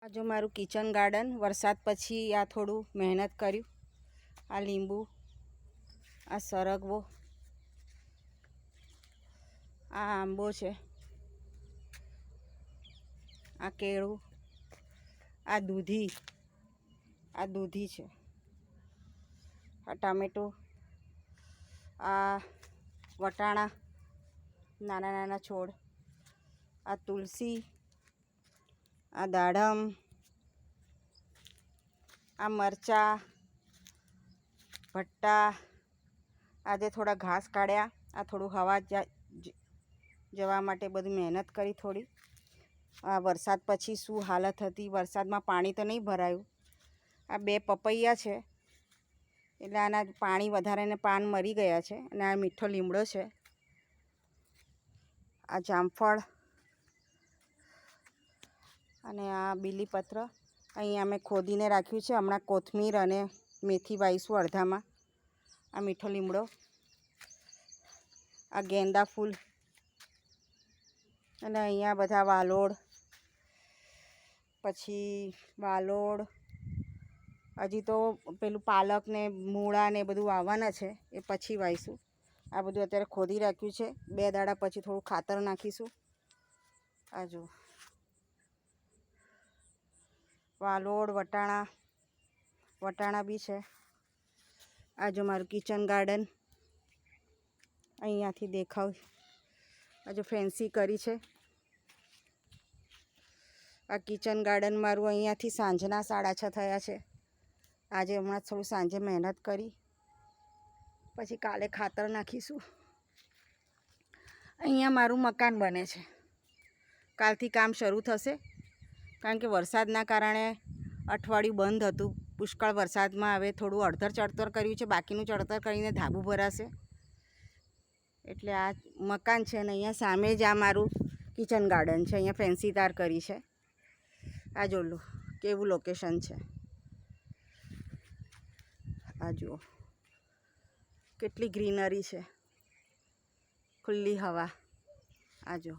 આ જો મારું કિચન ગાર્ડન વરસાદ પછી આ થોડું મહેનત કર્યું. આ લીંબુ, આ સરગવો, આ આંબો છે, આ કેળું, આ દૂધી છે, આ ટામેટું, આ વટાણા નાના નાના છોડ, આ તુલસી, આ દાડમ, આ મરચાં, ભટ્ટા. આજે થોડા ઘાસ કાઢ્યા. આ થોડું હવા જવા માટે બધી મહેનત કરી થોડી. આ વરસાદ પછી શું હાલત હતી. વરસાદમાં પાણી તો નહીં ભરાયું. આ 2 પપૈયા છે એટલે આના પાણી વધારે ને પાન મરી ગયા છે. અને આ મીઠો લીમડો છે. આ જામફળ અને આ બીલીપત્ર અહીંયા અમે ખોદીને રાખ્યું છે. હમણાં કોથમીર અને મેથી વાવીશું અડધામાં. આ મીઠો લીમડો, આ ગેંદા ફૂલ અને અહીંયા બધા વાલોડ, પછી વાલોડ, હજી તો પેલું પાલક ને મૂળા ને બધું વાવવાના છે, એ પછી વાવીશું. આ બધું અત્યારે ખોદી રાખ્યું છે. 2 દાડા પછી થોડું ખાતર નાખીશું. આ જો વાલોડ, વટાણા બી છે. આ જો મારું કિચન ગાર્ડન અહીંયાથી દેખાવ. આ જો ફેન્સી કરી છે. આ કિચન ગાર્ડન મારું અહીંયાથી સાંજના 6:30 થયા છે. આજે હમણાં થોડું સાંજે મહેનત કરી, પછી કાલે ખાતર નાખીશું. અહીંયા મારું મકાન બને છે. કાલથી કામ શરૂ થશે, કારણ કે વરસાદના કારણે અઠવાડિયું બંધ હતું. પુષ્કળ વરસાદમાં હવે થોડું અડધર ચડતર કર્યું છે. બાકીનું ચડતર કરીને ધાબુ ભરાશે. એટલે આ મકાન છે ને અહીંયા સામે જ આ મારું કિચન ગાર્ડન છે. અહીંયા ફેન્સી તાર કરી છે. આ જો લો કેવું લોકેશન છે. આ જુઓ કેટલી ગ્રીનરી છે, ખુલ્લી હવા. આ જો